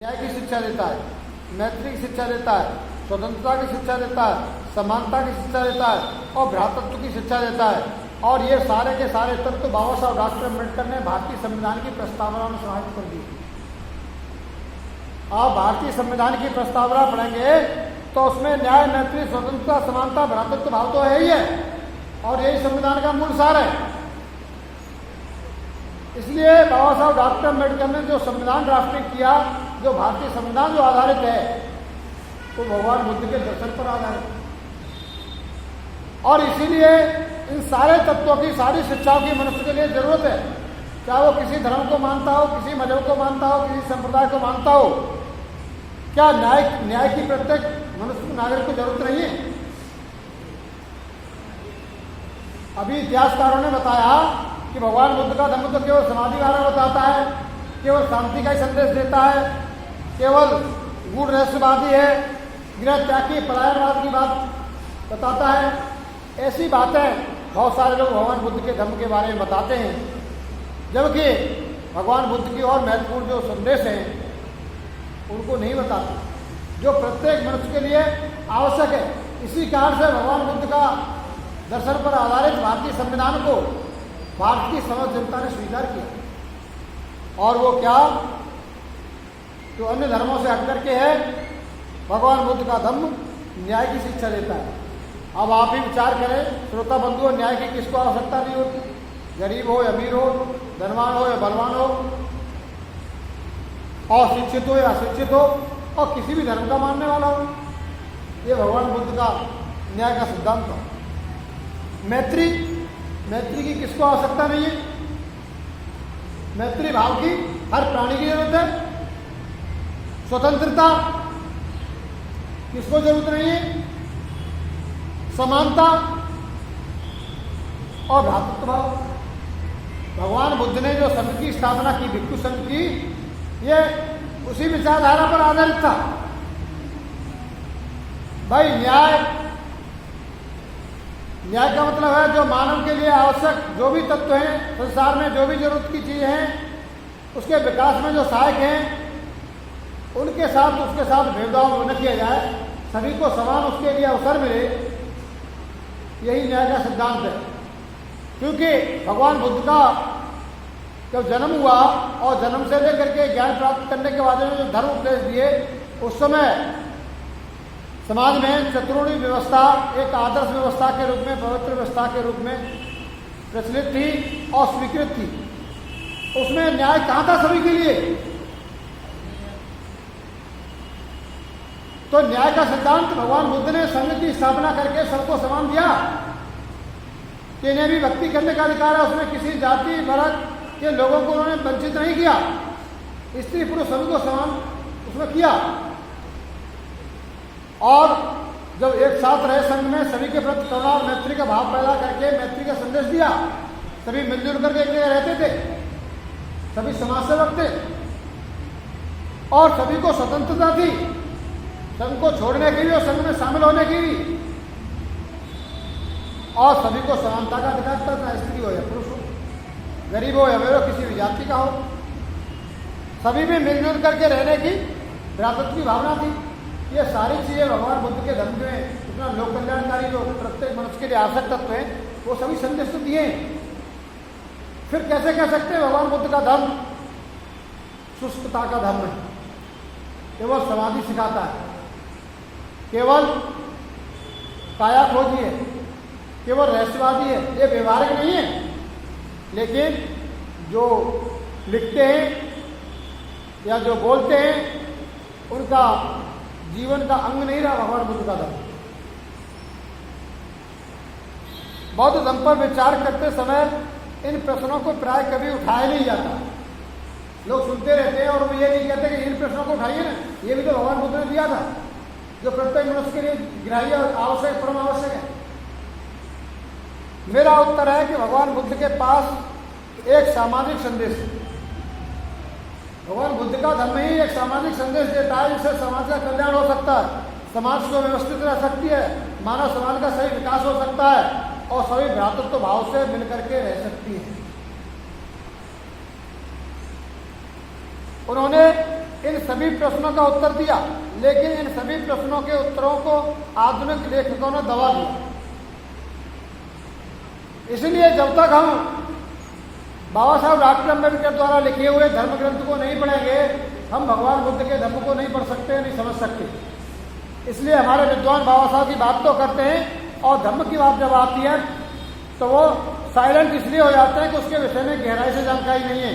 न्याय की शिक्षा देता है, मैत्री की शिक्षा देता है, स्वतंत्रता की शिक्षा देता है, समानता की शिक्षा देता है और भ्रातृत्व की शिक्षा देता है। और ये सारे के सारे तत्व बाबा साहब डॉक्टर अम्बेडकर ने भारतीय संविधान की प्रस्तावना में समाहित कर दी। आप भारतीय संविधान की प्रस्तावना पढ़ेंगे तो उसमें न्याय, मैत्री, स्वतंत्रता, समानता, भ्रातृत्व भाव तो है ही है और यही संविधान का मूल सार है। इसलिए बाबा साहब डॉक्टर अम्बेडकर ने जो संविधान ड्राफ्टिंग किया, जो भारतीय संविधान जो आधारित है, वो भगवान बुद्ध के दर्शन पर आधारित है। और इसीलिए इन सारे तत्वों की, सारी शिक्षाओं की मनुष्य के लिए जरूरत है। चाहे वो किसी धर्म को मानता हो, किसी मजहब को मानता हो, किसी संप्रदाय को मानता हो। क्या न्याय की प्रत्येक मनुष्य नागरिक को जरूरत नहीं है? अभी इतिहासकारों ने बताया कि भगवान बुद्ध का धर्म तो केवल समाधिवाद बताता है, केवल शांति का ही संदेश देता है, केवल गूढ़ रहस्यवादी है, गृह त्याग की, पलायनवाद की बात बताता है। ऐसी बातें बहुत सारे लोग भगवान बुद्ध के धर्म के बारे में बताते हैं, जबकि भगवान बुद्ध की और महत्वपूर्ण जो संदेश हैं उनको नहीं बताते, जो प्रत्येक मनुष्य के लिए आवश्यक है। इसी कारण से भगवान बुद्ध का दर्शन पर आधारित भारतीय संविधान को भारत की समस्त जनता ने स्वीकार किया। और वो क्या, जो अन्य धर्मों से हट करके है, भगवान बुद्ध का धर्म न्याय की शिक्षा देता है। अब आप ही विचार करें श्रोता बंधुओं, न्याय की किसको आवश्यकता नहीं होती? गरीब हो या अमीर हो, धनवान हो या बलवान हो, अशिक्षित हो या अशिक्षित हो, और किसी भी धर्म का मानने वाला हो। ये भगवान बुद्ध का न्याय का सिद्धांत है। मैत्री की किसको आवश्यकता नहीं है? मैत्री भाव की हर प्राणी की जरूरत है। स्वतंत्रता किसको जरूरत नहीं है? समानता और भ्रातृत्व भाव। भगवान बुद्ध ने जो संघ की स्थापना की, भिक्षु संघ की, ये उसी विचारधारा पर आधारित था। भाई न्याय का मतलब है जो मानव के लिए आवश्यक जो भी तत्व हैं संसार में, जो भी जरूरत की चीजें हैं, उसके विकास में जो सहायक हैं, उनके साथ उसके साथ भेदभाव न किया जाए, सभी को समान उसके लिए अवसर मिले। यही न्याय का सिद्धांत है। क्योंकि भगवान बुद्ध का जब जन्म हुआ और जन्म से लेकर के ज्ञान प्राप्त करने के बाद में जो धर्म उपदेश दिए, उस समय समाज में चतुर्णी व्यवस्था एक आदर्श व्यवस्था के रूप में, पवित्र व्यवस्था के रूप में प्रचलित थी और स्वीकृत थी। उसमें न्याय कहाँ था सभी के लिए? तो न्याय का सिद्धांत भगवान बुद्ध ने संघ की स्थापना करके सबको समान दिया कि इन्हें भी भक्ति करने का अधिकार है। उसमें किसी जाति वर्ग के लोगों को उन्होंने वंचित नहीं किया, स्त्री पुरुष सभी को समान उसमें किया। और जब एक साथ रहे संघ में, सभी के प्रति करुणा और मैत्री का भाव पैदा करके मैत्री का संदेश दिया, सभी मिलजुल करके एक जगह रहते थे, सभी समाज सेवक थे और सभी को स्वतंत्रता थी संघ को छोड़ने की भी और संघ में शामिल होने की भी, और सभी को समानता का अधिकार था, स्त्री हो या पुरुष हो, गरीब हो या अमीर हो, किसी भी जाति का हो, सभी में मिलजुल करके रहने की भ्रातृत्व की भावना थी। ये सारी चीजें भगवान बुद्ध के धर्म में इतना लोक कल्याणकारी जो प्रत्येक मनुष्य के लिए आवश्यक तत्व है, वो सभी संदेश तो दिए। फिर कैसे कह सकते हैं भगवान बुद्ध का धर्म शुष्कता का धर्म है, केवल समाधि सिखाता है, केवल काया खोजी है, केवल रहस्यवादी है? ये व्यवहारिक नहीं है। लेकिन जो लिखते हैं या जो बोलते हैं, उनका जीवन का अंग नहीं रहा भगवान बुद्ध का धर्म। बौद्ध धर्म पर विचार करते समय इन प्रश्नों को प्राय कभी उठाया नहीं जाता। लोग सुनते रहते हैं और वो ये नहीं कहते कि इन प्रश्नों को उठाइए ना, ये भी तो भगवान बुद्ध ने दिया था, जो प्रत्येक मनुष्य के लिए ग्राह्य आवश्यक, परम आवश्यक है। मेरा उत्तर है कि भगवान बुद्ध के पास एक सामाजिक संदेश है। भगवान बुद्ध का धर्म ही एक सामाजिक संदेश देता है, जिससे समाज का कल्याण हो सकता है, समाज को व्यवस्थित रह सकती है, मानव समाज का सही विकास हो सकता है और सभी भ्रातृत्व भाव से मिलकर के रह सकती है। उन्होंने इन सभी प्रश्नों का उत्तर दिया, लेकिन इन सभी प्रश्नों के उत्तरों को आधुनिक लेखकों ने दबा दिया। इसलिए जब तक हम बाबा साहब डॉक्टर अम्बेडकर द्वारा लिखे हुए धर्म ग्रंथ को नहीं पढ़ेंगे, हम भगवान बुद्ध के धर्म को नहीं पढ़ सकते, नहीं समझ सकते। इसलिए हमारे विद्वान बाबा साहब की बात तो करते हैं, और धर्म की बात जब आती है तो वो साइलेंट इसलिए हो जाते हैं कि उसके विषय में गहराई से जानकारी नहीं है,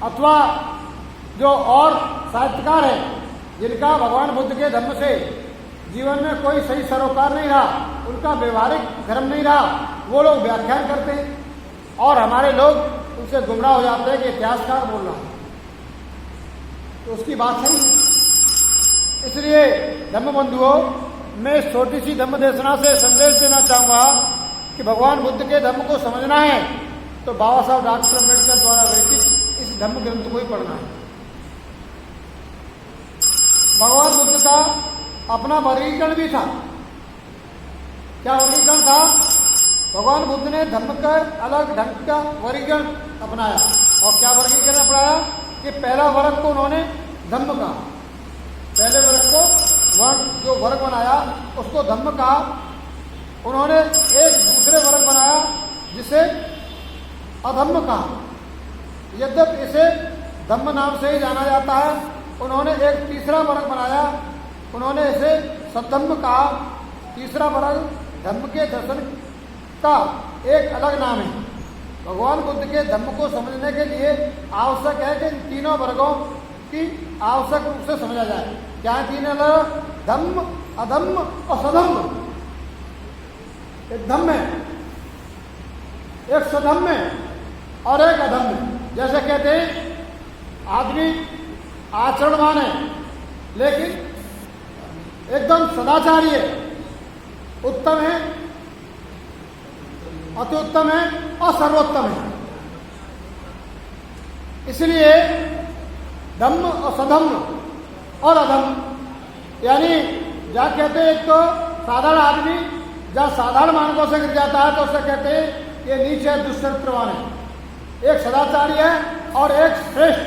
अथवा जो और साहित्यकार हैं जिनका भगवान बुद्ध के धर्म से जीवन में कोई सही सरोकार नहीं रहा, उनका व्यवहारिक धर्म नहीं रहा, वो लोग व्याख्यान करते हैं और हमारे लोग उनसे गुमराह हो जाते हैं कि इतिहासकार बोल रहा है, तो उसकी बात सही है। इसलिए धम्म बंधुओं, मैं इस छोटी सी धम्म देशना से संदेश देना चाहूंगा कि भगवान बुद्ध के धर्म को समझना है तो बाबा साहब डॉक्टर अम्बेडकर द्वारा रचित इस धम्म ग्रंथ को ही पढ़ना है। भगवान बुद्ध का अपना वर्गीकरण भी था। क्या वर्गीकरण था? भगवान बुद्ध ने धर्म का अलग ढंग का वर्गीकरण अपनाया। और क्या वर्गीकरण अपनाया कि पहला वर्ग को उन्होंने धम्म कहा, पहले वर्ग को जो वर्ग बनाया उसको धम्म कहा। उन्होंने एक दूसरे वर्ग बनाया जिसे अधम्म कहा, यद्यपि इसे धम्म नाम से ही जाना जाता है। उन्होंने एक तीसरा वर्ग बनाया, उन्होंने इसे सद्धम्म कहा। तीसरा वर्ग धम्म के दर्शन का एक अलग नाम है। भगवान बुद्ध के धम्म को समझने के लिए आवश्यक है कि इन तीनों वर्गों की आवश्यक रूप से समझा जाए। क्या है तीन अलग? धम्म, अधम्म और सधम्म। एक धम्म है, एक सधम्म है और एक अधम्म है। जैसे कहते हैं आदमी आचरणवान है लेकिन एकदम सदाचारी है, उत्तम है, अति उत्तम है और सर्वोत्तम है। इसलिए धम्म और सधम्म और अधम्म, यानी जहाँ कहते हैं एक तो साधारण आदमी जहाँ साधारण मानकों से गिर जाता है तो उसे कहते हैं ये नीच है, दुष्चरित्रवान है। एक सदाचारी है और एक श्रेष्ठ